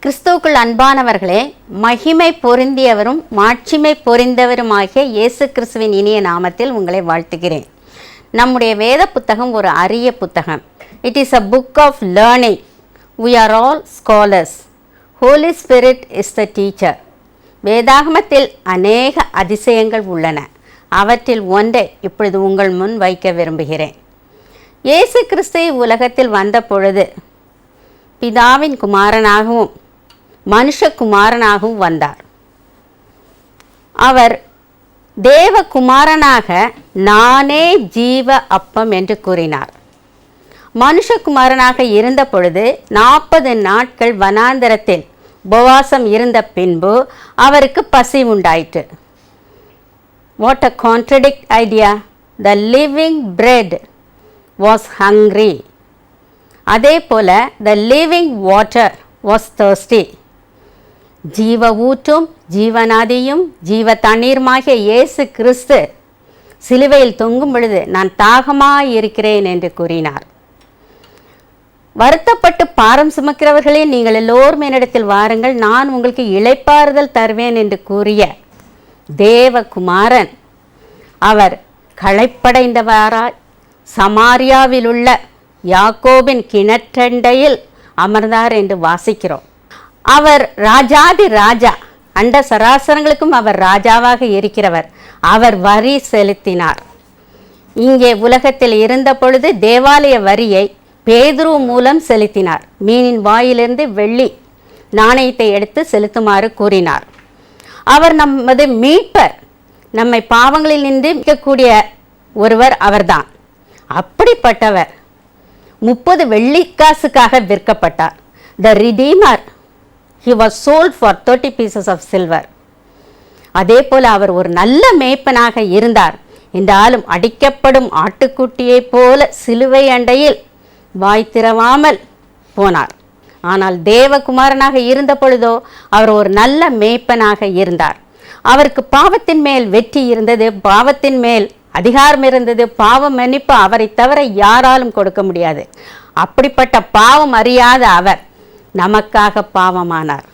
கிறிஸ்துவுக்குள் அன்பானவர்களே, மகிமை பொருந்தியவரும் மாட்சிமை பொருந்தவருமாகிய இயேசு கிறிஸ்துவின் இனிய நாமத்தில் உங்களை வாழ்த்துகிறேன். நம்முடைய வேத புத்தகம் ஒரு அரிய புத்தகம். It is a book of learning. We are all scholars. Holy Spirit is the teacher. வேதாகமத்தில் அநேக அதிசயங்கள் உள்ளன. அவற்றில் ஒன்றை இப்பொழுது உங்கள் முன் வைக்க விரும்புகிறேன். இயேசு கிறிஸ்து உலகத்தில் வந்த பொழுது பிதாவின் குமாரனாகவும் மனுஷகுமாரனாகவும் வந்தார். அவர் தேவகுமாரனாக நானே ஜீவ அப்பம் என்று கூறினார். மனுஷகுமாரனாக இருந்த பொழுது 40 நாட்கள் வனாந்தரத்தில் உபவாசம் இருந்த பின்பு அவருக்கு பசி உண்டாயிற்று. What a contradict idea. The living bread was hungry. அதே போல the living water was thirsty. ஜீவ ஊற்றும் ஜீவநதியும் ஜீவ தண்ணீருமாகிய இயேசு கிறிஸ்து சிலுவையில் தொங்கும் பொழுது நான் தாகமாய் இருக்கிறேன் என்று கூறினார். வருத்தப்பட்டு பாரம் சுமக்கிறவர்களே, நீங்கள் எல்லோரும் என்னிடத்தில் வாருங்கள், நான் உங்களுக்கு இளைப்பாறுதல் தருவேன் என்று கூறிய தேவகுமாரன் அவர் களைப்படைந்தவராய் சமாரியாவில் உள்ள யாக்கோபின் கிணற்றண்டையில் அமர்ந்தார் என்று வாசிக்கிறோம். அவர் ராஜாதி ராஜா, அண்ட சராசரங்களுக்கும் அவர் ராஜாவாக இருக்கிறவர். அவர் வரி செலுத்தினார். இங்கே உலகத்தில் இருந்த பொழுது தேவாலய வரியை பேதுரு மூலம் செலுத்தினார். மீனின் வாயிலிருந்து வெள்ளி நாணயத்தை எடுத்து செலுத்துமாறு கூறினார். அவர் நமது மீட்பர். நம்மை பாவங்களில் நின்று மீட்கக்கூடிய ஒருவர் அவர்தான். அப்படிப்பட்டவர் 30 வெள்ளிக்காசுக்காக விற்கப்பட்டார். The Redeemer, he was sold for 30 pieces of silver. அதே போல அவர் ஒரு நல்ல மேய்ப்பனாக இருந்தார். என்றாலும் அடிக்கப்படும் ஆட்டுக்குட்டியைப் போல சிலுவை அண்டையில் வாய் திறவாமல் போனார். ஆனால் தேவகுமாரனாக இருந்த பொழுதோ அவர் ஒரு நல்ல மேய்ப்பனாக இருந்தார். அவருக்கு பாவத்தின் மேல் வெற்றி இருந்தது, பாவத்தின் மேல் அதிகாரம் இருந்தது. பாவம் மன்னிப்பு அவரை தவிர யாராலும் கொடுக்க முடியாது. அப்படிப்பட்ட பாவம் அறியாத அவர் நமக்காக பாவமானார்.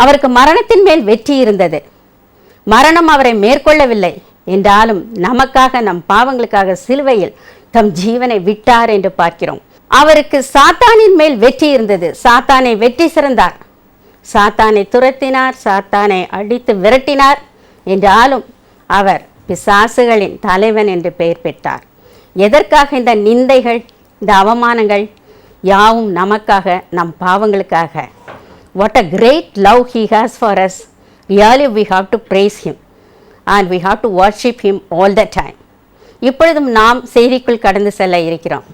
அவருக்கு மரணத்தின் மேல் வெற்றி இருந்தது. மரணம் அவரை மேற்கொள்ளவில்லை. என்றாலும் நமக்காக, நம் பாவங்களுக்காக சிலுவையில் தம் ஜீவனை விட்டார் என்று பார்க்கிறோம். அவருக்கு சாத்தானின் மேல் வெற்றி இருந்தது. சாத்தானை வெற்றி சிறந்தார். சாத்தானை துரத்தினார், சாத்தானை அடித்து விரட்டினார். என்றாலும் அவர் பிசாசுகளின் தலைவன் என்று பெயர் பெற்றார். எதற்காக இந்த நிந்தைகள், இந்த அவமானங்கள்? யாவும் நமக்காக, நம் பாவங்களுக்காக. What a great love he has for us. Really we have to praise him and we have to worship him all the time. இப்பொழுதும் நாம் செய்திக்குள் கடந்து செல்ல இருக்கிறோம்.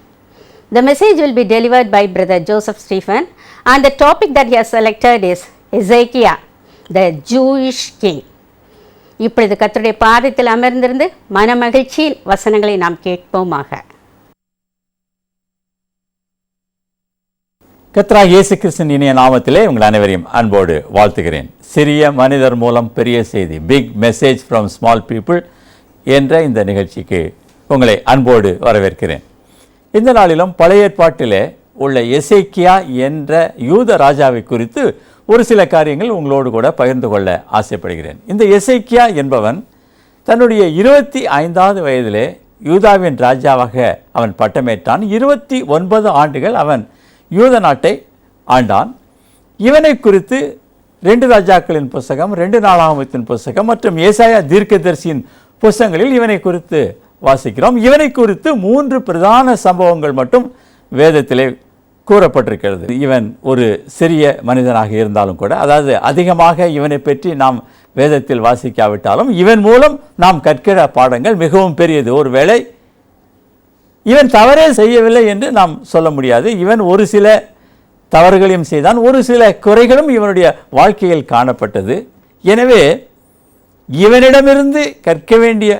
The message will be delivered by Brother Joseph Stephen and the topic that he has selected is Ezekiah, the Jewish king. இப்பொழுது கர்த்தருடைய பாதத்தில் அமர்ந்திருந்து மனமகிழ்ச்சியின் வசனங்களை நாம் கேட்போமாக. கர்த்தராகிய இயேசு கிறிஸ்துவின் இனிய நாமத்திலே உங்கள் அனைவரையும் அன்போடு வாழ்த்துகிறேன். சிறிய மனிதர் மூலம் பெரிய செய்தி, big message from small people என்ற இந்த நிகழ்ச்சிக்கு உங்களை அன்போடு வரவேற்கிறேன். இந்த நாளிலும் பழைய ஏற்பாட்டிலே உள்ள எசேக்கியா என்ற யூத ராஜாவை குறித்து ஒரு சில காரியங்கள் உங்களோடு கூட பகிர்ந்து கொள்ள ஆசைப்படுகிறேன். இந்த எசேக்கியா என்பவன் தன்னுடைய 25வது வயதிலே யூதாவின் ராஜாவாக அவன் பட்டமேற்றான். 29 ஆண்டுகள் அவன் யூத நாட்டை ஆண்டான். இவனை குறித்து 2 ராஜாக்களின் புஸ்தகம், 2 நாளாகமத்தின் புஸ்தகம் மற்றும் ஏசாயா தீர்க்கதரிசியின் புஸ்தகங்களில் இவனை குறித்து வாசிக்கிறோம். இவனை குறித்து 3 பிரதான சம்பவங்கள் மட்டும் வேதத்திலே கூறப்பட்டிருக்கிறது. இவன் ஒரு சிறிய மனிதனாக இருந்தாலும் கூட, அதாவது அதிகமாக இவனை பற்றி நாம் வேதத்தில் வாசிக்காவிட்டாலும் இவன் மூலம் நாம் கற்கிற பாடங்கள் மிகவும் பெரியது. ஒருவேளை இவன் தவறே செய்யவில்லை என்று நாம் சொல்ல முடியாது. இவன் ஒரு சில தவறுகளையும் செய்தான், ஒரு சில குறைகளும் இவனுடைய வாழ்க்கையில் காணப்பட்டது. எனவே இவனிடமிருந்து கற்க வேண்டிய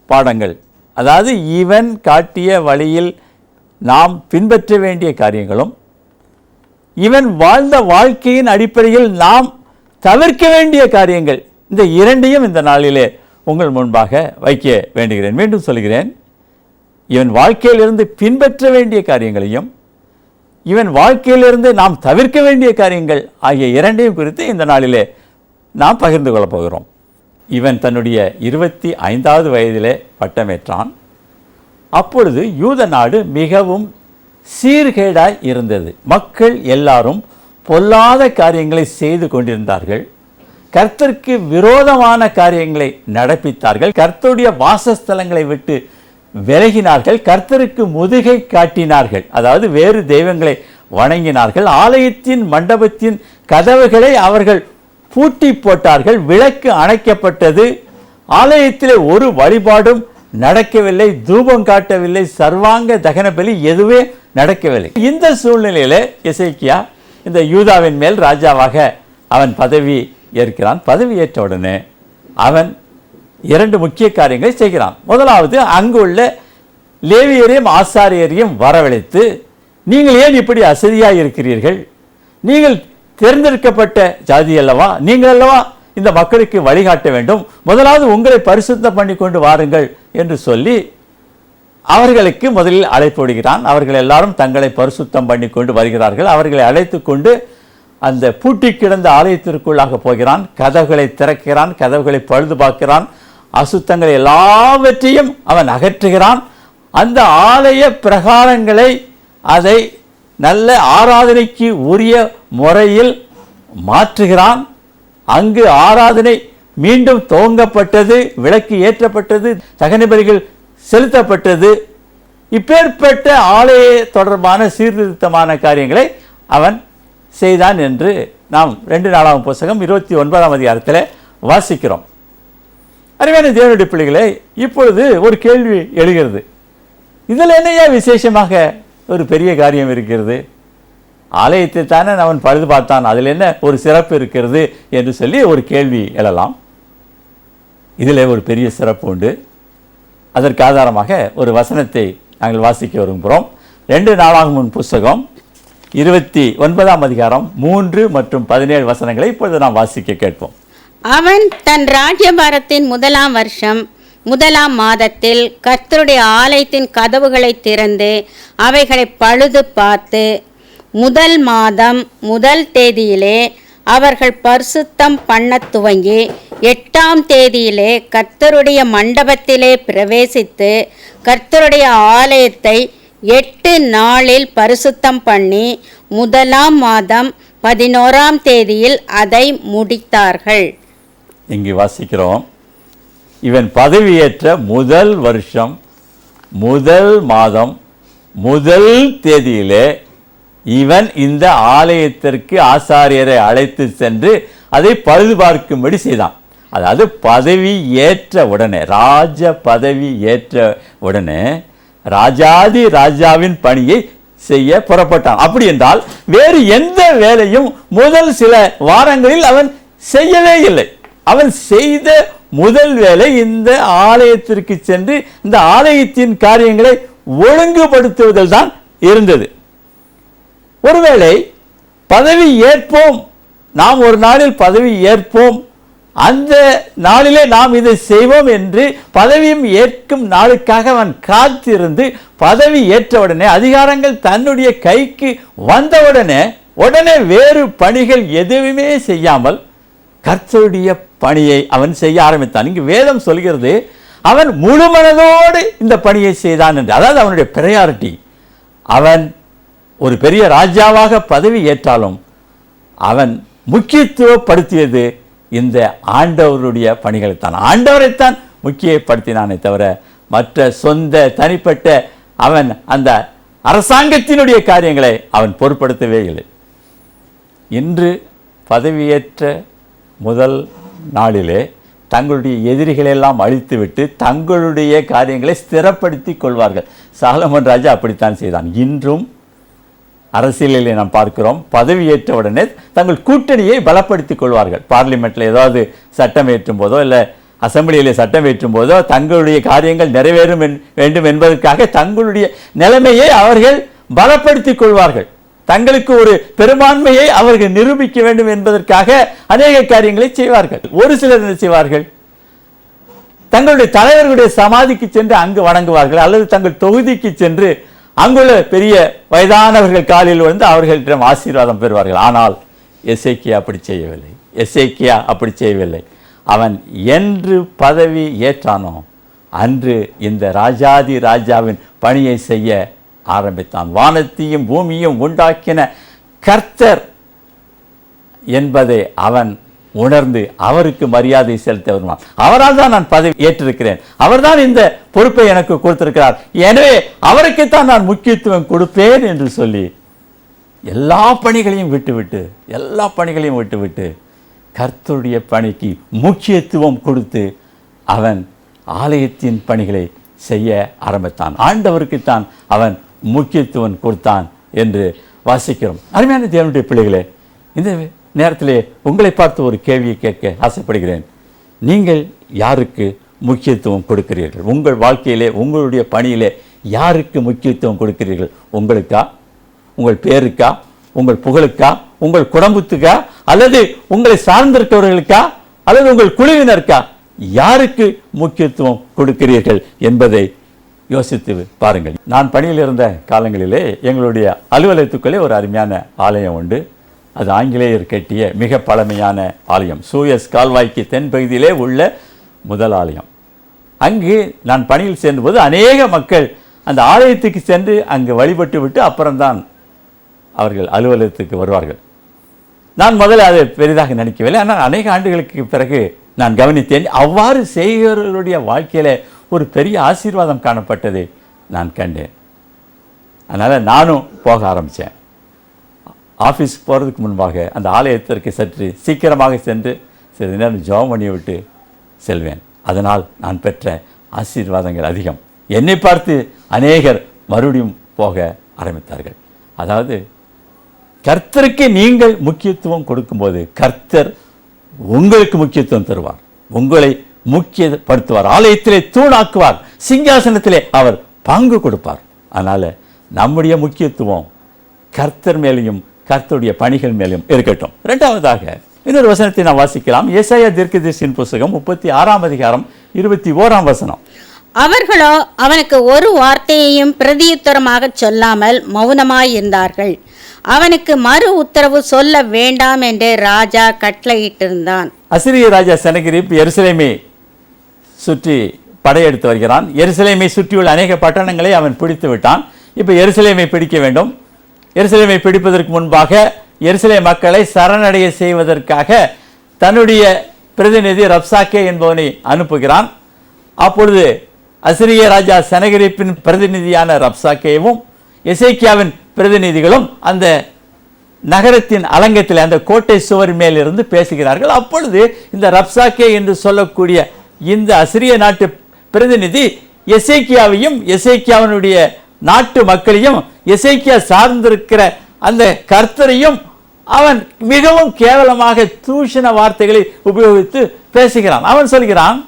பாடங்கள், அதாவது இவன் காட்டிய வழியில் நாம் பின்பற்ற வேண்டிய காரியங்களும், இவன் வாழ்ந்த வாழ்க்கையின் அடிப்படையில் நாம் தவிர்க்க வேண்டிய காரியங்கள், இந்த இரண்டையும் இந்த நாளிலே உங்கள் முன்பாக வைக்க வேண்டுகிறேன். மீண்டும் சொல்கிறேன், இவன் வாழ்க்கையிலிருந்து பின்பற்ற வேண்டிய காரியங்களையும் இவன் வாழ்க்கையிலிருந்து நாம் தவிர்க்க வேண்டிய காரியங்கள் ஆகிய இரண்டையும் குறித்து இந்த நாளிலே நாம் பகிர்ந்து கொள்ளப் போகிறோம். இவன் தன்னுடைய 25வது வயதிலே பட்டமேற்றான். அப்பொழுது யூத நாடு மிகவும் சீர்கேடாய் இருந்தது. மக்கள் எல்லாரும் பொல்லாத காரியங்களை செய்து கொண்டிருந்தார்கள். கர்த்தருக்கு விரோதமான காரியங்களை நடப்பித்தார்கள். கர்த்தருடைய வாசஸ்தலங்களை விட்டு விலகினார்கள். கர்த்தருக்கு முதுகை காட்டினார்கள், அதாவது வேறு தெய்வங்களை வணங்கினார்கள். ஆலயத்தின் மண்டபத்தின் கதவுகளை அவர்கள் பூட்டி போட்டார்கள். விளக்கு அணைக்கப்பட்டது. ஆலயத்திலே ஒரு வழிபாடும் நடக்கவில்லை. தூபம் காட்டவில்லை. சர்வாங்க தகன பலி எதுவே நடக்கவில்லை. இந்த சூழ்நிலையில எசேக்கியா இந்த யூதாவின் மேல் ராஜாவாக அவன் பதவி ஏற்கிறான். பதவி ஏற்ற உடனே அவன் 2 முக்கிய காரியங்களை செய்கிறான். முதலாவது, அங்குள்ள லேவியரையும் ஆசாரியரையும் வரவழைத்து, நீங்கள் ஏன் இப்படி அசதியாக இருக்கிறீர்கள்? நீங்கள் தேர்ந்தெடுக்கப்பட்ட ஜாதி அல்லவா? நீங்கள் அல்லவா இந்த மக்களுக்கு வழிகாட்ட வேண்டும். முதலாவது உங்களை பரிசுத்தம் பண்ணி கொண்டு வாருங்கள் என்று சொல்லி அவர்களுக்கு முதலில் அழைப்பு விடுகிறான். அவர்கள் எல்லாரும் தங்களை பரிசுத்தம் பண்ணி கொண்டு வருகிறார்கள். அவர்களை அழைத்து கொண்டு அந்த பூட்டி கிடந்த ஆலயத்திற்குள்ளாக போகிறான். கதவுகளை திறக்கிறான். கதவுகளை பழுது பார்க்கிறான். அசுத்தங்களை எல்லாவற்றையும் அவன் அகற்றுகிறான். அந்த ஆலய பிரகாரங்களை அதை நல்ல ஆராதனைக்கு உரிய முறையில் மாற்றுகிறான். அங்கு ஆராதனை மீண்டும் துவங்கப்பட்டது. விளக்கு ஏற்றப்பட்டது. தகன பலிகள் செலுத்தப்பட்டது. இப்பேற்பட்ட ஆலய தொடர்பான சீர்திருத்தமான காரியங்களை அவன் செய்தான் என்று நாம் 2 நாளாம் புத்தகம் 29ஆம் அதிகாரத்தில் வாசிக்கிறோம். அருமையான தேவனுடைய பிள்ளைகளே, இப்பொழுது ஒரு கேள்வி எழுகிறது. இதில் என்னையா விசேஷமாக ஒரு பெரிய காரியம் இருக்கிறது? ஆலயத்தை தானே அவன் பழுது பார்த்தான், அதில் என்ன ஒரு சிறப்பு இருக்கிறது என்று சொல்லி ஒரு கேள்வி எழலாம். இதில் ஒரு பெரிய சிறப்பு உண்டு. அதற்கு ஆதாரமாக ஒரு வசனத்தை நாங்கள் வாசிக்க விரும்புகிறோம். 2 நாளாகமம் புத்தகம் 29ஆம் அதிகாரம் 3 மற்றும் 17 வசனங்களை இப்பொழுது நாம் வாசிக்க கேட்போம். அவன் தன் ராஜ்யபாரத்தின் 1ஆம் வருஷம் 1ஆம் மாதத்தில் கர்த்தருடைய ஆலயத்தின் கதவுகளை திறந்து அவைகளை பழுது பார்த்து 1 மாதம் 1 தேதியிலே அவர்கள் பரிசுத்தம் பண்ண துவங்கி 8ஆம் தேதியிலே கர்த்தருடைய மண்டபத்திலே பிரவேசித்து கர்த்தருடைய ஆலயத்தை 8 நாளில் பரிசுத்தம் பண்ணி 1ஆம் மாதம் 11ஆம் தேதியில் அதை முடித்தார்கள். இங்கு வாசிக்கிறோம், இவன் பதவியேற்ற 1 வருஷம் 1 மாதம் 1 தேதியிலே இவன் இந்த ஆலயத்திற்கு ஆசாரியரை அழைத்து சென்று அதை பழுது பார்க்கும்படி செய்தான். அதாவது பதவி ஏற்ற உடனே, ராஜ பதவி ஏற்ற உடனே ராஜாதி ராஜாவின் பணியை செய்ய புறப்பட்டான். அப்படி என்றால் வேறு எந்த வேலையும் முதல் சில வாரங்களில் அவன் செய்யவே இல்லை. அவன் செய்த முதல் வேலை இந்த ஆலயத்திற்கு சென்று இந்த ஆலயத்தின் காரியங்களை ஒழுங்குபடுத்துவதில் தான் இருந்தது. ஒருவேளை பதவி ஏற்போம், நாம் ஒரு நாளில் பதவி ஏற்போம், அந்த நாளிலே நாம் இதை செய்வோம் என்று பதவியும் ஏற்கும் நாளுக்காக அவன் காத்திருந்து பதவி ஏற்றவுடனே, அதிகாரங்கள் தன்னுடைய கைக்கு வந்தவுடனே உடனே வேறு பணிகள் எதுவுமே செய்யாமல் கர்த்தருடைய பணியை அவன் செய்ய ஆரம்பித்தான். இங்கு வேதம் சொல்கிறது, அவன் முழு மனதோடு இந்த பணியை செய்தான் என்று. அதாவது அவனுடைய பிரையாரிட்டி, அவன் ஒரு பெரிய ராஜாவாக பதவி ஏற்றாலும் அவன் முக்கியத்துவப்படுத்தியது இந்த ஆண்டவருடைய பணிகளைத்தான், ஆண்டவரைத்தான் முக்கியப்படுத்தினானே தவிர மற்ற சொந்த தனிப்பட்ட அவன் அந்த அரசாங்கத்தினுடைய காரியங்களை அவன் பொருட்படுத்தவே இல்லை. இன்று பதவியேற்ற முதல் நாளிலே தங்களுடைய எதிரிகளெல்லாம் அழித்துவிட்டு தங்களுடைய காரியங்களை ஸ்திரப்படுத்தி கொள்வார்கள். சாலமோன் ராஜா அப்படித்தான் செய்தான். இன்றும் அரசியலிலே நாம் பார்க்கிறோம், பதவியேற்ற உடனே தங்கள் கூட்டணியை பலப்படுத்திக் கொள்வார்கள். பார்லிமெண்ட்டில் ஏதாவது சட்டம் ஏற்றும் போதோ இல்லை அசம்பிளியிலே சட்டம் ஏற்றும் போதோ தங்களுடைய காரியங்கள் நிறைவேறும் வேண்டும் என்பதற்காக தங்களுடைய நிலைமையை அவர்கள் பலப்படுத்திக் கொள்வார்கள். தங்களுக்கு ஒரு பெரும்பான்மையை அவர்கள் நிரூபிக்க வேண்டும் என்பதற்காக அநேக காரியங்களை செய்வார்கள். ஒரு சிலர் என்ன செய்வார்கள், தங்களுடைய தலைவர்களுடைய சமாதிக்கு சென்று அங்கு வணங்குவார்கள், அல்லது தங்கள் தொகுதிக்கு சென்று அங்குள்ள பெரிய வயதானவர்கள் காலில் வந்து அவர்களிடம் ஆசீர்வாதம் பெறுவார்கள். ஆனால் எசேக்கியா அப்படி செய்யவில்லை. எசேக்கியா அப்படி செய்யவில்லை. அவன் என்று பதவி ஏற்றானோ அன்று இந்த ராஜாதி ராஜாவின் பணியை செய்ய ஆரம்பித்தான். வானத்தையும் பூமியும் உண்டாக்கின கர்த்தர் என்பதை அவன் உணர்ந்து அவருக்கு மரியாதை செலுத்த வருவான். அவரால் தான் நான் பதவி ஏற்றிருக்கிறேன், அவர்தான் இந்த பொறுப்பை எனக்கு கொடுத்திருக்கிறார், எனவே அவருக்குத்தான் நான் முக்கியத்துவம் கொடுப்பேன் என்று சொல்லி எல்லா பணிகளையும் விட்டுவிட்டு கர்த்தருடைய பணிக்கு முக்கியத்துவம் கொடுத்து அவன் ஆலயத்தின் பணிகளை செய்ய ஆரம்பித்தான். ஆண்டவருக்குத்தான் அவன் முக்கியத்துவம் கொடுத்தான் என்று வாசிக்கிறோம். அருமையான தேவனுடைய பிள்ளைகளே, இந்த நேரத்திலே உங்களை பார்த்து ஒரு கேள்வியை கேட்க ஆசைப்படுகிறேன். நீங்கள் யாருக்கு முக்கியத்துவம் கொடுக்கிறீர்கள்? உங்கள் வாழ்க்கையிலே, உங்களுடைய பணியிலே யாருக்கு முக்கியத்துவம் கொடுக்கிறீர்கள்? உங்களுக்கா, உங்கள் பேருக்கா, உங்கள் புகழுக்கா, உங்கள் குடும்பத்துக்கா, அல்லது உங்களை சார்ந்திருக்கிறவர்களுக்கா, அல்லது உங்கள் குழுவினருக்கா? யாருக்கு முக்கியத்துவம் கொடுக்கிறீர்கள் என்பதை யோசித்து பாருங்கள். நான் பணியில் இருந்த காலங்களிலே எங்களுடைய அலுவலகத்துக்குள்ளே ஒரு அருமையான ஆலயம் உண்டு. அது ஆங்கிலேயர் கட்டிய மிக பழமையான ஆலயம். சூயஸ் கால்வாய்க்கு தென்பகுதியிலே உள்ள முதல் ஆலயம். அங்கு நான் பணியில் சென்றபோது அநேக மக்கள் அந்த ஆலயத்துக்கு சென்று அங்கு வழிபட்டு விட்டு அப்புறம்தான் அவர்கள் அலுவலகத்துக்கு வருவார்கள். நான் முதல்ல அதை பெரிதாக நினைக்கவில்லை. ஆனால் அநேக ஆண்டுகளுக்கு பிறகு நான் கவனித்தேன். அவ்வாறு செய்கிறவர்களுடைய வாழ்க்கையில் ஒரு பெரிய ஆசீர்வாதம் காணப்பட்டதை நான் கண்டேன். அதனால் நானும் போக ஆரம்பித்தேன். ஆஃபீஸுக்கு போகிறதுக்கு முன்பாக அந்த ஆலயத்திற்கு சற்று சீக்கிரமாக சென்று சிறிது நேரம் ஜெபம் பண்ணி விட்டு செல்வேன். அதனால் நான் பெற்ற ஆசீர்வாதங்கள் அதிகம். என்னை பார்த்து அநேகர் மறுபடியும் போக ஆரம்பித்தார்கள். அதாவது கர்த்தருக்கு நீங்கள் முக்கியத்துவம் கொடுக்கும்போது கர்த்தர் உங்களுக்கு முக்கியத்துவம் தருவார், உங்களை முக்கியப்படுத்துவார், ஆலயத்திலே தூணாக்குவார், சிங்காசனத்திலே அவர் பங்கு கொடுப்பார். அதனால் நம்முடைய முக்கியத்துவம் கர்த்தர் மேலேயும் கர்த்தருடைய பணிகள் மேலும் இருக்கட்டும். இரண்டாவதாக இன்னொரு வசனத்தை நான் வாசிக்கலாம். ஏசாயா தீர்க்கதரிசியின் புத்தகம் 36ஆம் அதிகாரம் 21ஆம் வசனம். அவர்களோ அவனுக்கு ஒரு வார்த்தையையும் பிரதியுத்தரமாக சொல்லாமல் மௌனமாயிருந்தார்கள். அவனுக்கு மறு உத்தரவு சொல்ல வேண்டாம் என்று ராஜா கட்டளையிட்டிருந்தான். அசிரிய ராஜா செனகெரிப் எருசலேமை சுற்றி படையெடுத்து வருகிறான். எருசலேமை சுற்றியுள்ள அநேக பட்டணங்களை அவன் பிடித்து விட்டான். இப்போ எருசலேமை பிடிக்க வேண்டும். எருசலேமை பிடிப்பதற்கு முன்பாக எருசலேம் மக்களை சரணடைய செய்வதற்காக தன்னுடைய பிரதிநிதி ரப்சாக்கே என்பவனை அனுப்புகிறான். அப்பொழுது அசிரிய ராஜா செனகெரிப்பின் பிரதிநிதியான ரப்சாக்கேவும் எசேக்கியாவின் பிரதிநிதிகளும் அந்த நகரத்தின் அலங்கத்தில் அந்த கோட்டை சுவர் மேலிருந்து பேசுகிறார்கள். அப்பொழுது இந்த ரப்சாக்கே என்று சொல்லக்கூடிய இந்த அசிரிய நாட்டு பிரதிநிதி எசேக்கியாவையும் எசேக்கியாவினுடைய நாட்டு மக்களையும் எசேக்கியா சார்ந்திருக்கிற அந்த கர்த்தரையும் அவன் மிகவும் கேவலமாக தூஷண வார்த்தைகளை உபயோகித்து பேசுகிறான். அவன் சொல்கிறான்,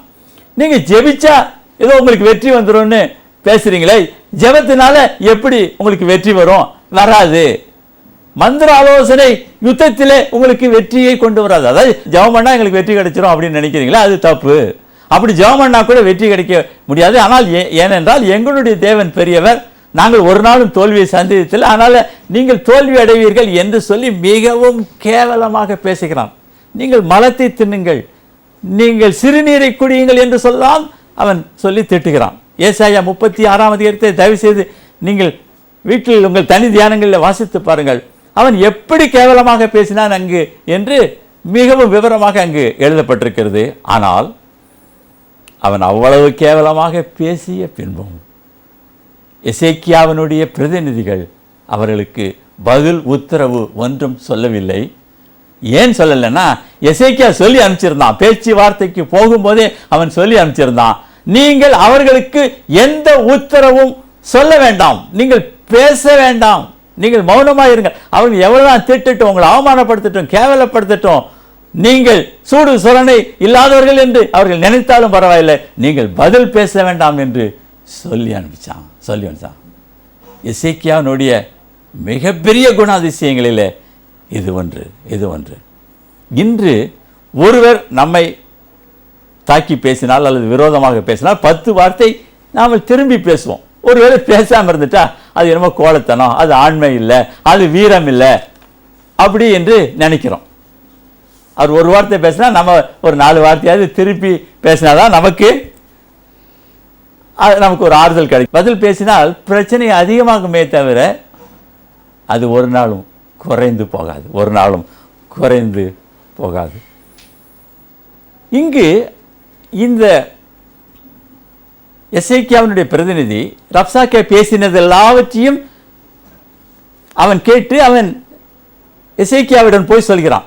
நீங்க ஜெபிச்சா ஏதோ உங்களுக்கு வெற்றி வந்துரும்னு பேசுறீங்களே, ஜெபத்தினால எப்படி உங்களுக்கு வெற்றி வரும்? வராது. மந்திர ஆலோசனை யுத்தத்திலே உங்களுக்கு வெற்றியை கொண்டு வராது. அதாவது ஜெபம் பண்ணா எங்களுக்கு வெற்றி கிடைச்சிரும் அப்படின்னு நினைக்கிறீங்களா? அது தப்பு. அப்படி ஜெபம் பண்ணா கூட வெற்றி கிடைக்க முடியாது. ஆனால் ஏனென்றால் எங்களுடைய தேவன் பெரியவர், நாங்கள் ஒரு நாளும் தோல்வியை சந்தித்ததில்லை, அதனால நீங்கள் தோல்வி அடைவீர்கள் என்று சொல்லி மிகவும் கேவலமாக பேசுகிறான். நீங்கள் மலத்தை தின்னுங்கள், நீங்கள் சிறுநீரை குடியுங்கள் என்று சொல்லலாம் அவன் சொல்லி திட்டுகிறான். ஏசாயா 36ஆம் அதிகாரத்தை தயவு செய்து நீங்கள் வீட்டில் உங்கள் தனி தியானங்களில் வாசித்து பாருங்கள். அவன் எப்படி கேவலமாக பேசினான் அங்கு என்று மிகவும் விவரமாக அங்கு எழுதப்பட்டிருக்கிறது. ஆனால் அவன் அவ்வளவு கேவலமாக பேசிய பின்பும் எசேக்கியாவினுடைய பிரதிநிதிகள் அவர்களுக்கு பதில் உத்தரவு ஒன்றும் சொல்லவில்லை. ஏன் சொல்லலைன்னா, எசேக்கியா சொல்லி அனுப்பிச்சிருந்தான். பேச்சுவார்த்தைக்கு போகும்போதே அவன் சொல்லி அனுப்பிச்சிருந்தான், நீங்கள் அவர்களுக்கு எந்த உத்தரவும் சொல்ல வேண்டாம், நீங்கள் பேச வேண்டாம், நீங்கள் மௌனமாக இருங்கள். அவர்கள் எவ்வளவுதான் திட்டட்டும், உங்களை அவமானப்படுத்தட்டும், கேவலப்படுத்தட்டும், நீங்கள் சூடு சுரணை இல்லாதவர்கள் என்று அவர்கள் நினைத்தாலும் பரவாயில்லை, நீங்கள் பதில் பேச வேண்டாம் என்று சொல்லி அனுப்பிச்சான். எசேக்கியாவினுடைய மிகப்பெரிய குணாதிசயங்களில் இது ஒன்று. இன்று ஒருவர் நம்மை தாக்கி பேசினால் அல்லது விரோதமாக பேசினால் 10 வார்த்தை நாம் திரும்பி பேசுவோம். ஒருவேளை பேசாமல் இருந்துட்டா அது என்னமோ கோலத்தனம், அது ஆண்மை இல்லை, அது வீரம் இல்லை அப்படி என்று நினைக்கிறோம். அவர் ஒரு வார்த்தை பேசினா நம்ம ஒரு 4 வார்த்தையாவது திருப்பி பேசினாதான் நமக்கு ஒரு ஆறுதல் கிடைக்கும். பதில் பேசினால் பிரச்சனை அதிகமாகுமே தவிர அது ஒரு நாளும் குறைந்து போகாது, ஒரு நாளும் குறைந்து போகாது. இங்கு இந்த எசேக்கியாவினுடைய பிரதிநிதி ரப்சாக்கே பேசினது எல்லாவற்றையும் அவன் கேட்டு அவன் எசேக்கியாவிடம் போய் சொல்கிறான்,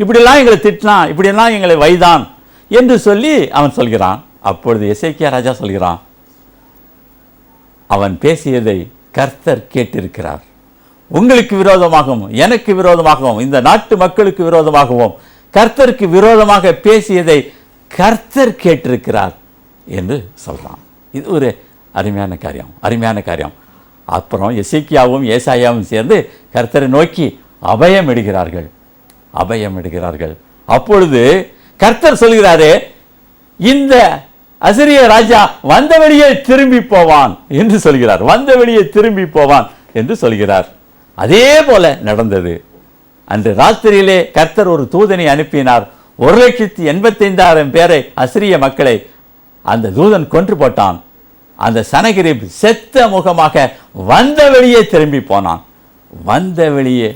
இப்படியெல்லாம் எங்களை திட்டினான், இப்படியெல்லாம் எங்களை வைதான் என்று சொல்லி அவன் சொல்கிறான். அப்பொழுது எசேக்கியா ராஜா சொல்கிறான், அவன் பேசியதை கர்த்தர் கேட்டிருக்கிறார். உங்களுக்கு விரோதமாகவும் எனக்கு விரோதமாகவும் இந்த நாட்டு மக்களுக்கு விரோதமாகவும் கர்த்தருக்கு விரோதமாக பேசியதை கர்த்தர் கேட்டிருக்கிறார் என்று சொல்றான். இது ஒரு அருமையான காரியம், அருமையான காரியம். அப்புறம் எசேக்கியாவும் ஏசாயாவும் சேர்ந்து கர்த்தரை நோக்கி அபயம் இடுகிறார்கள், அபயம் இடுகிறார்கள். அப்பொழுது கர்த்தர் சொல்கிறாரே, இந்த அசிரிய ராஜா வந்த வழியே திரும்பி போவான் என்று சொல்கிறார், வந்த வழியே திரும்பி போவான் என்று சொல்கிறார். அதே போல நடந்தது. அன்று ராத்திரியிலே கர்த்தர் ஒரு தூதனை அனுப்பினார். 1,85,000 பேரை அசிரிய மக்களை அந்த தூதன் கொன்று போட்டான். அந்த சனகிரிப் செத்த முகமாக வந்த வழியே திரும்பி போனான், வந்த வழியே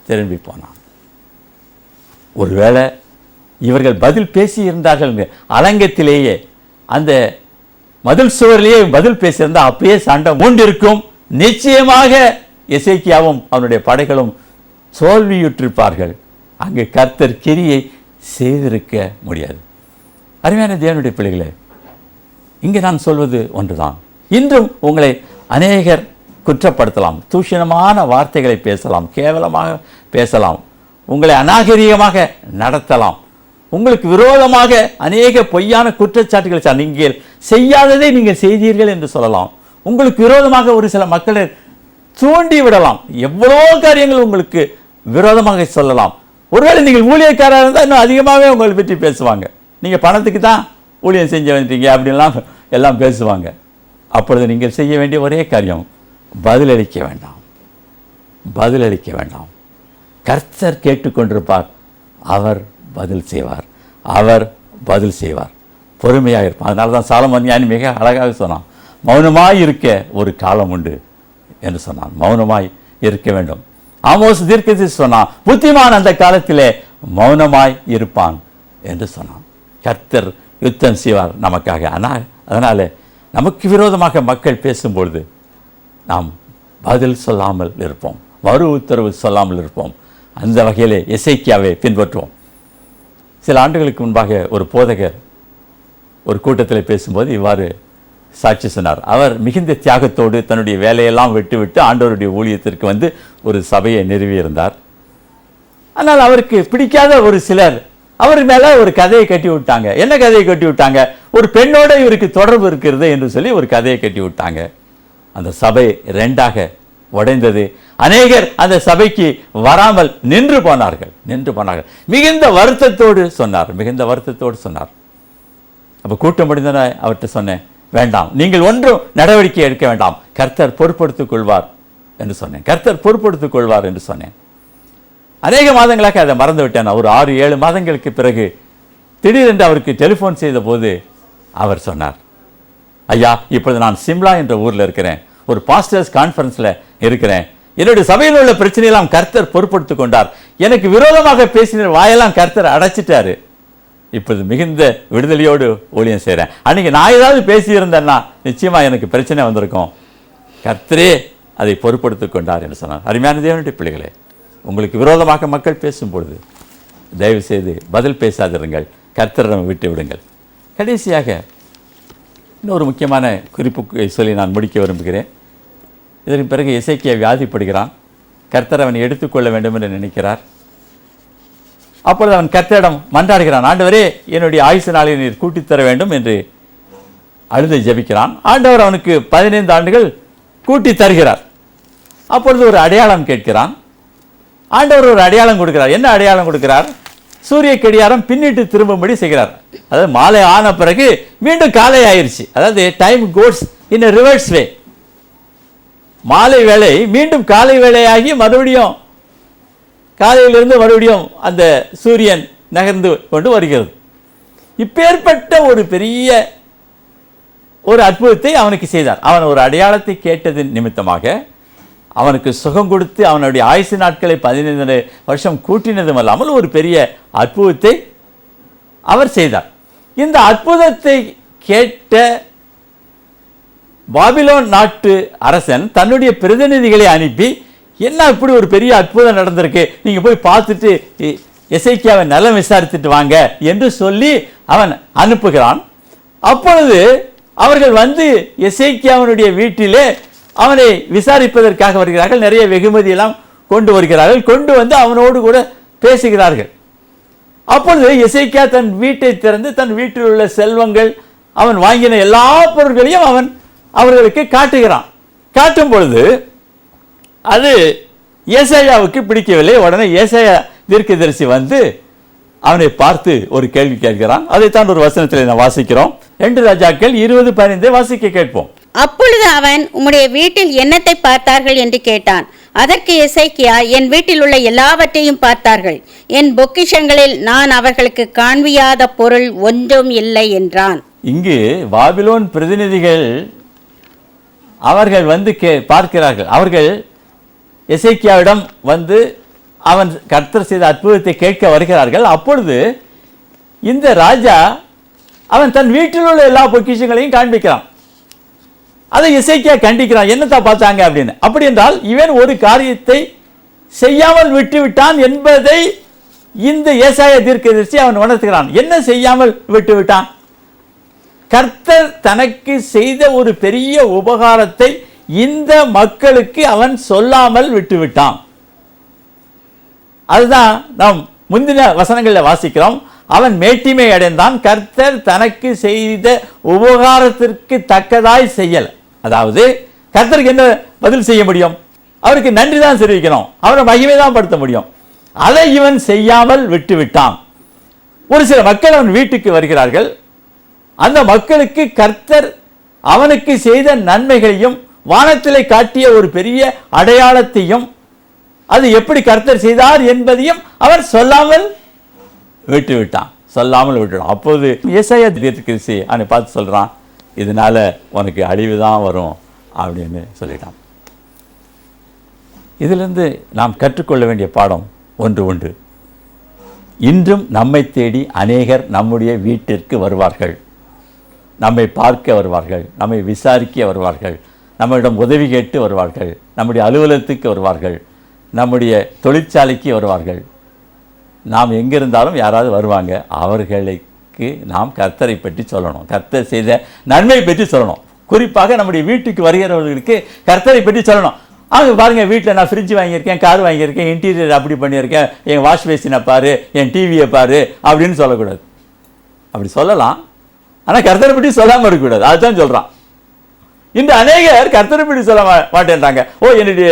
திரும்பி போனான். ஒருவேளை இவர்கள் பதில் பேசி இருந்தார்கள், அலங்கத்திலேயே அந்த மதில் சுவரிலேயே பதில் பேசியிருந்தால் அப்பயே சண்டை மூண்டிருக்கும். நிச்சயமாக எசேக்கியாவும் அவனுடைய படைகளும் தோல்வியுற்றிருப்பார்கள். அங்கு கர்த்தர் கிரியை செய்திருக்க முடியாது. அருமையான தேவனுடைய பிள்ளைகளே, இங்கே நான் சொல்வது ஒன்றுதான். இன்றும் உங்களை அநேகர் குற்றப்படுத்தலாம், தூஷணமான வார்த்தைகளை பேசலாம், கேவலமாக பேசலாம், உங்களை அநாகரிகமாக நடத்தலாம், உங்களுக்கு விரோதமாக அநேக பொய்யான குற்றச்சாட்டுகளை நீங்கள் செய்யாததை நீங்கள் செய்தீர்கள் என்று சொல்லலாம், உங்களுக்கு விரோதமாக ஒரு சில மக்களை தூண்டி விடலாம், எவ்வளோ காரியங்கள் உங்களுக்கு விரோதமாக சொல்லலாம். ஒருவேளை நீங்கள் ஊழியக்காரராக இருந்தால் இன்னும் அதிகமாகவே உங்களை பற்றி பேசுவாங்க. நீங்கள் பணத்துக்கு தான் ஊழியம் செஞ்ச வேண்டீங்க அப்படின்லாம் எல்லாம் பேசுவாங்க. அப்பொழுது நீங்கள் செய்ய வேண்டிய ஒரே காரியம், பதிலளிக்க வேண்டாம், பதிலளிக்க வேண்டாம். கர்த்தர் கேட்டுக்கொண்டிருப்பார், அவர் பதில் செய்வார், அவர் பதில் செய்வார். பொறுமையாக இருப்பார். அதனால தான் சாலமோன் ஞானி மிக அழகாக சொன்னான், மௌனமாய் இருக்க ஒரு காலம் உண்டு என்று சொன்னான். மௌனமாய் இருக்க வேண்டும். ஆமோஸ் தீர்க்கதரிசி சொன்னான், புத்திமான் அந்த காலத்திலே மௌனமாய் இருப்பான் என்று சொன்னான். கர்த்தர் யுத்தம் செய்வார் நமக்காக. அதனால நமக்கு விரோதமாக மக்கள் பேசும்பொழுது நாம் பதில் சொல்லாமல் இருப்போம், மறு உத்தரவு சொல்லாமல் இருப்போம். அந்த வகையிலே எசேக்கியாவை பின்பற்றுவோம். சில ஆண்டுகளுக்கு முன்பாக ஒரு போதகர் ஒரு கூட்டத்தில் பேசும்போது இவ்வாறு சாட்சி சொன்னார். அவர் மிகுந்த தியாகத்தோடு தன்னுடைய வேலையெல்லாம் விட்டுவிட்டு ஆண்டவருடைய ஊழியத்திற்கு வந்து ஒரு சபையை நிறுவியிருந்தார். ஆனால் அவருக்கு பிடிக்காத ஒரு சிலர் அவர் மேலே ஒரு கதையை கட்டி விட்டாங்க. என்ன கதையை கட்டி விட்டாங்க? ஒரு பெண்ணோட இவருக்கு தொடர்பு இருக்கிறது என்று சொல்லி ஒரு கதையை கட்டி விட்டாங்க. அந்த சபை 2ஆக உடைந்தது. அநேகர் அந்த சபைக்கு வராமல் நின்று போனார்கள். மிகுந்த வருத்தத்தோடு சொன்னார், மிகுந்த வருத்தத்தோடு சொன்னார். அப்போ கூட்டம் முடிந்தன அவர்கிட்ட சொன்னேன், வேண்டாம், நீங்கள் ஒன்றும் நடவடிக்கை எடுக்க வேண்டாம், கர்த்தர் பொறுப்படுத்திக் கொள்வார் என்று சொன்னேன். கர்த்தர் பொறுப்படுத்திக் கொள்வார் என்று சொன்னேன். அநேக மாதங்களாக அதை மறந்து விட்டேன். ஒரு 6-7 மாதங்களுக்கு பிறகு திடீரென்று அவருக்கு டெலிஃபோன் செய்த போது அவர் சொன்னார், ஐயா, இப்பொழுது நான் சிம்லா என்ற ஊரில் இருக்கிறேன், ஒரு பாஸ்டர்ஸ் கான்ஃபரன்ஸில் இருக்கிறேன், என்னுடைய சபையில் உள்ள பிரச்சனையெல்லாம் கர்த்தர் பொறுப்படுத்திக் கொண்டார், எனக்கு விரோதமாக பேசின வாயெல்லாம் கர்த்தர் அடைச்சிட்டாரு, இப்போது மிகுந்த விடுதலையோடு ஊழியம் செய்கிறேன். அன்றைக்கி நான் ஏதாவது பேசியிருந்தேன்னா நிச்சயமாக எனக்கு பிரச்சனை வந்திருக்கும், கர்த்தரே அதை பொறுப்படுத்திக் கொண்டார் என்று சொன்னார். அருமையான தேவனுடைய பிள்ளைகளே, உங்களுக்கு விரோதமாக மக்கள் பேசும்பொழுது தயவு செய்து பதில் பேசாதிருங்கள், கர்த்தரிடம் விட்டு விடுங்கள். கடைசியாக இன்னொரு முக்கியமான குறிப்பு சொல்லி நான் முடிக்க விரும்புகிறேன். இதற்கு பிறகு எசேக்கியா வியாதிப்படுகிறான். கர்த்தர் அவனை எடுத்துக்கொள்ள வேண்டும் என்று நினைக்கிறார். அப்பொழுது அவன் கர்த்தரிடம் மன்றாடுகிறான், ஆண்டவரே, என்னுடைய ஆயுசு நாளை நீர் கூட்டித்தர வேண்டும் என்று அழுது ஜெபிக்கிறான். ஆண்டவர் அவனுக்கு 15 ஆண்டுகள் கூட்டி தருகிறார். அப்பொழுது ஒரு அடையாளம் கேட்கிறான். ஆண்டவர் ஒரு அடையாளம் கொடுக்கிறார். என்ன அடையாளம் கொடுக்கிறார்? சூரிய கடியாரம் பின்னிட்டு திரும்பும்படி செய்கிறார். அதாவது மாலை ஆன பிறகு மீண்டும் காலை ஆயிடுச்சு. அதாவது டைம் கோஸ் இன் ரிவர்ஸ் வே. மாலை வேளை மீண்டும் காலை வேளையாகி மறுபடியும் காலையிலிருந்து மறுபடியும் அந்த சூரியன் நகர்ந்து கொண்டு வருகிறது. இப்பேற்பட்ட ஒரு பெரிய ஒரு அற்புதத்தை அவனுக்கு செய்தார். அவன் ஒரு அடையாளத்தை கேட்டதின் நிமித்தமாக அவனுக்கு சுகம் கொடுத்து அவனுடைய ஆயுசு நாட்களை 15 வருஷம் கூட்டினதும் அல்லாமல் ஒரு பெரிய அற்புதத்தை அவர் செய்தார். இந்த அற்புதத்தை கேட்ட பாபிலோன் நாட்டு அரசன் தன்னுடைய பிரதிநிதிகளை அனுப்பி, என்ன இப்படி ஒரு பெரிய அற்புதம் நடந்திருக்கு, நீங்க போய் பார்த்துட்டு எசேக்கியாவை நலம் விசாரித்துட்டு வாங்க என்று சொல்லி அவன் அனுப்புகிறான். அப்பொழுது அவர்கள் வந்து எசேக்கியாவினுடைய வீட்டிலே அவனை விசாரிப்பதற்காக வருகிறார்கள். நிறைய வெகுமதியெல்லாம் கொண்டு வருகிறார்கள். கொண்டு வந்து அவனோடு கூட பேசுகிறார்கள். அப்பொழுது எசேக்கியா தன் வீட்டை திறந்து தன் வீட்டில் உள்ள செல்வங்கள், அவன் வாங்கின எல்லா பொருட்களையும் அவன் அவர்களுக்கு காட்டுகிறான். காட்டும் பொழுது அது ஏசாயாவுக்கு பிடிக்கவில்லை. உடனே ஏசாயா தீர்க்கதரிசி வந்து அவனை பார்த்து ஒரு கேள்வி கேட்கிறான். அதைத்தான் ஒரு வசனத்தில் நான் வாசிக்கிறோம். 2 ராஜாக்கள் 20:15 வாசிக்க கேட்போம். அப்பொழுது அவன், உம்முடைய வீட்டில் என்னத்தை பார்த்தார்கள் என்று கேட்டான். அதற்கு எசேக்கியா, என் வீட்டில் உள்ள எல்லாவற்றையும் பார்த்தார்கள். என் பொக்கிஷங்களில் நான் அவர்களுக்கு காண்பியாத பொருள் ஒன்றும் இல்லை என்றான். இங்கு பாபிலோன் பிரதிநிதிகள் அவர்கள் வந்து பார்க்கிறார்கள். அவர்கள் எசேக்கியாவிடம் வந்து அவன் கர்த்தர் செய்த அற்புதத்தை கேட்க வருகிறார்கள். அப்பொழுது இந்த ராஜா அவன் தன் வீட்டில் உள்ள எல்லா பொக்கிஷங்களையும் காண்பிக்கிறான். அதை எசேக்கியா கண்டிக்கிறான், என்னத்தான் பார்த்தாங்க அப்படின்னு. அப்படி என்றால் இவன் ஒரு காரியத்தை செய்யாமல் விட்டு விட்டான் என்பதை இந்த ஏசாயா தீர்க்கதரிசி அவன் உணர்த்துகிறான். என்ன செய்யாமல் விட்டு விட்டான்? கர்த்தர் தனக்கு செய்த ஒரு பெரிய உபகாரத்தை இந்த மக்களுக்கு அவன் சொல்லாமல் விட்டுவிட்டான். அதுதான் நாம் முந்தின வசனங்களில் வாசிக்கிறோம். அவன் மேட்டிமை அடைந்தான், கர்த்தர் தனக்கு செய்த உபகாரத்திற்கு தக்கதாய் செய்யல. அதாவது கர்த்தருக்கு என்ன பதில் செய்ய முடியும்? அவருக்கு நன்றி தான் தெரிவிக்கணும், அவரை மகிமை தான் படுத்த முடியும். அதை இவன் செய்யாமல் விட்டுவிட்டான். ஒரு சில மக்கள் அவன் வீட்டுக்கு வருகிறார்கள். அந்த மக்களுக்கு கர்த்தர் அவனுக்கு செய்த நன்மைகளையும் வானத்திலே காட்டிய ஒரு பெரிய அடையாளத்தையும் அது எப்படி கர்த்தர் செய்தார் என்பதையும் அவர் சொல்லாமல் விட்டுவிட்டான். அப்போது ஏசாயா தீர்க்கதரிசி அவனை பார்த்து சொல்றான், இதனால உனக்கு அழிவு தான் வரும் அப்படின்னு சொல்லிட்டான். இதிலிருந்து நாம் கற்றுக்கொள்ள வேண்டிய பாடம் ஒன்று உண்டு. இன்றும் நம்மை தேடி அநேகர் நம்முடைய வீட்டிற்கு வருவார்கள், நம்மை பார்க்க வருவார்கள், நம்மை விசாரிக்க வருவார்கள், நம்மிடம் உதவி கேட்டு வருவார்கள், நம்முடைய அலுவலகத்துக்கு வருவார்கள், நம்முடைய தொழிற்சாலைக்கு வருவார்கள். நாம் எங்கிருந்தாலும் யாராவது வருவாங்க. அவர்களுக்கு நாம் கர்த்தரை பற்றி சொல்லணும், கர்த்தர் செய்த நன்மை பற்றி சொல்லணும். குறிப்பாக நம்முடைய வீட்டுக்கு வருகிறவர்களுக்கு கர்த்தரை பற்றி சொல்லணும். அவங்க பாருங்கள், வீட்டில் நான் ஃப்ரிட்ஜ் வாங்கியிருக்கேன், கார் வாங்கியிருக்கேன், இன்டீரியர் அப்படி பண்ணியிருக்கேன், என் வாஷ் பேசினை பாரு, என் டிவியை பாரு அப்படின்னு சொல்லக்கூடாது. அப்படி சொல்லலாம், ஆனால் கர்த்தரை பற்றி சொல்லாமல் இருக்கக்கூடாது. அதுதான் சொல்கிறான். இந்த அநேகர் கர்த்தரை பற்றி சொல்ல மாட்டேன்றாங்க. ஓ, என்னுடைய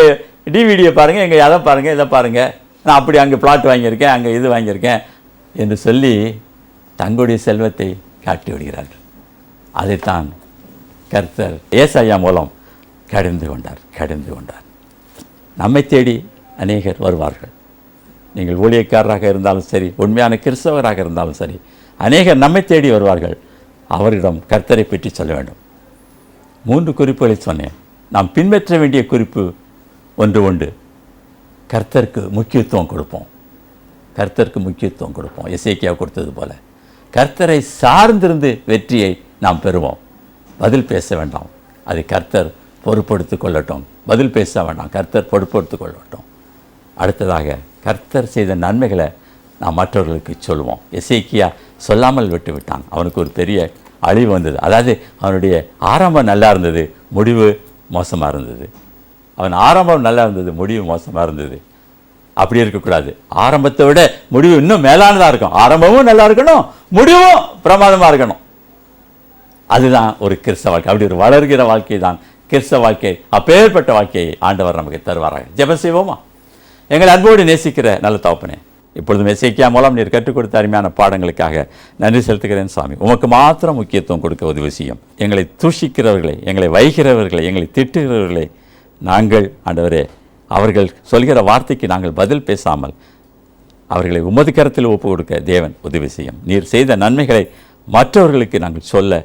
டிவிடியை பாருங்கள், எங்கள் அதை பாருங்கள், இதை பாருங்கள், நான் அப்படி அங்கே பிளாட் வாங்கியிருக்கேன், அங்கே இது வாங்கியிருக்கேன் என்று சொல்லி தங்களுடைய செல்வத்தை காட்டி விடுகிறார்கள். அதைத்தான் கர்த்தர் ஏசாயா மூலம் கடிந்து கொண்டார். நம்மை தேடி அநேகர் வருவார்கள். நீங்கள் ஊழியக்காரராக இருந்தாலும் சரி, உண்மையான கிறிஸ்தவராக இருந்தாலும் சரி, அநேகர் நம்மை தேடி வருவார்கள். அவரிடம் கர்த்தரை பற்றி சொல்ல வேண்டும். 3 குறிப்புகளை சொன்னேன். நாம் பின்பற்ற வேண்டிய குறிப்பு ஒன்று உண்டு. கர்த்தருக்கு முக்கியத்துவம் கொடுப்போம். எசேக்கியா கொடுத்தது போல கர்த்தரை சார்ந்திருந்து வெற்றியை நாம் பெறுவோம். பதில் பேச வேண்டாம், அதை கர்த்தர் பொறுப்படுத்திக் கொள்ளட்டும். பதில் பேச வேண்டாம், கர்த்தர் பொறுப்படுத்திக் கொள்ளட்டும். அடுத்ததாக கர்த்தர் செய்த நன்மைகளை நாம் மற்றவர்களுக்கு சொல்லுவோம். எசேக்கியா சொல்லாமல் விட்டு விட்டான். அவனுக்கு ஒரு பெரிய அழிவு வந்தது. அதாவது அவனுடைய ஆரம்பம் நல்லா இருந்தது, முடிவு மோசமாக இருந்தது. அவன் ஆரம்பம் நல்லா இருந்தது, முடிவு மோசமாக இருந்தது. அப்படி இருக்கக்கூடாது. ஆரம்பத்தை விட முடிவு இன்னும் மேலானதாக இருக்கும். ஆரம்பமும் நல்லா இருக்கணும், முடிவும் பிரமாதமாக இருக்கணும். அதுதான் ஒரு கிறிஸ்தவ வாழ்க்கை. அப்படி ஒரு வளர்கிற வாழ்க்கை தான் கிறிஸ்தவ வாழ்க்கை. அப்பேற்பட்ட வாழ்க்கையை ஆண்டவர் நமக்கு தருவாராக. ஜெபம் செய்வோமா? எங்கள் அன்போடு நேசிக்கிற நல்ல தகப்பனே, இப்பொழுதும் எசேக்கியா மூலம் நீர் கற்றுக் கொடுத்த அருமையான பாடங்களுக்காக நன்றி செலுத்துகிறேன் சுவாமி. உமக்கு மாத்திரம் முக்கியத்துவம் கொடுக்க உதவி செய்யும். எங்களை தூஷிக்கிறவர்களை, எங்களை வைகிறவர்களை, எங்களை திட்டுகிறவர்களை நாங்கள் ஆண்டவரே அவர்கள் சொல்கிற வார்த்தைக்கு நாங்கள் பதில் பேசாமல் அவர்களை உமது கரத்தில் ஒப்பு கொடுக்க தேவன் உதவி செய்யும். நீர் செய்த நன்மைகளை மற்றவர்களுக்கு நாங்கள் சொல்ல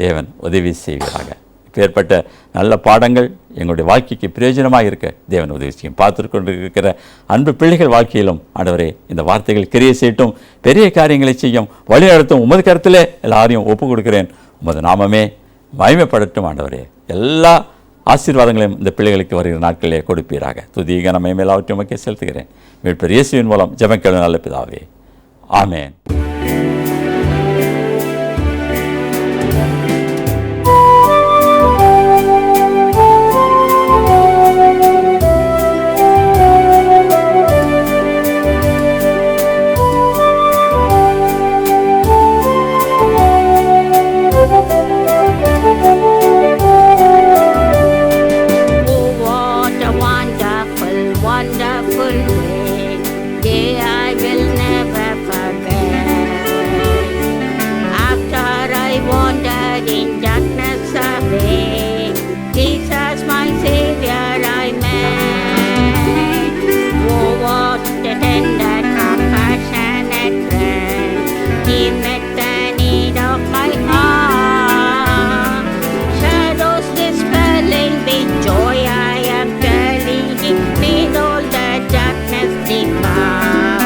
தேவன் உதவி செய்வீராக. இப்பேற்பட்ட நல்ல பாடங்கள் எங்களுடைய வாழ்க்கைக்கு பிரயோஜனமாக இருக்க தேவன் உதவி செய்யும். பார்த்து கொண்டிருக்கிற அன்பு பிள்ளைகள் வாழ்க்கையிலும் ஆண்டவரே இந்த வார்த்தைகள் கிரியை செய்யட்டும், பெரிய காரியங்களை செய்யும், வழி நடத்தும். உமது கருத்திலே எல்லாரையும் ஒப்பு கொடுக்கிறேன். உமது நாமமே மகிமைப்படட்டும் ஆண்டவரே. எல்லா ஆசீர்வாதங்களையும் இந்த பிள்ளைகளுக்கு வருகிற நாட்களிலே கொடுப்பீராக. துதி கன மகிமை எல்லாவற்றையும் உமக்கே செலுத்துகிறேன். மீட்பர் இயேசுவின் மூலம் ஜெபம் கேளும் நல்ல பிதாவே, ஆமென். Wonderful day I will never forget. After I wandered in darkness away, Jesus my Savior I met. Oh, what a tender, compassionate friend, He met the need of my heart. Shadows dispelling with joy I am telling Him, made all the darkness depart.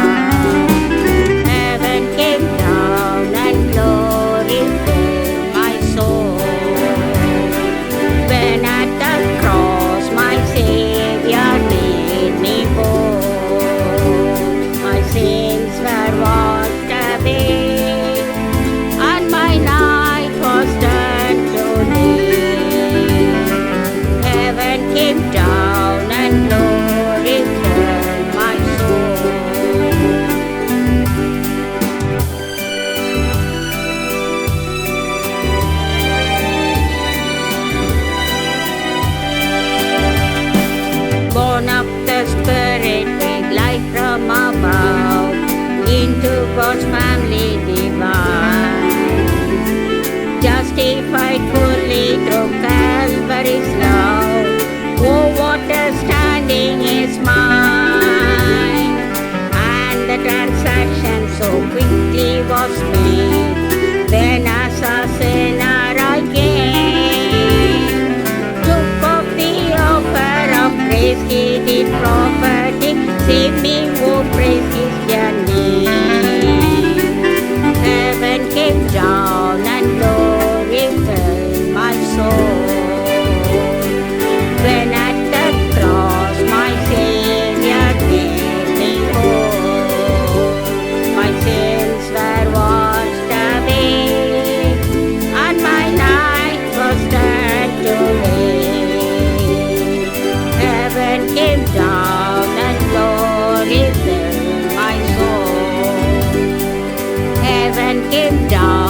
Heaven came down and glory filled my soul. When at the cross my Savior made me whole, my sins were washed away, and my night was turned to day. Heaven came down and glory filled my soul. Born of the Spirit with light from above, into God's family divine, justified fully through Calvary's love. Oh, what a standing is mine, and the transaction so quickly was made. Then as a sinner I came, took up the offer of praise He did proffer, save me, oh praise His dear name. Heaven came down and glory filled my soul. When at the cross my Savior made me whole, my sins were washed away, and my night was turned to day. Heaven came down and glory filled my soul. Heaven came down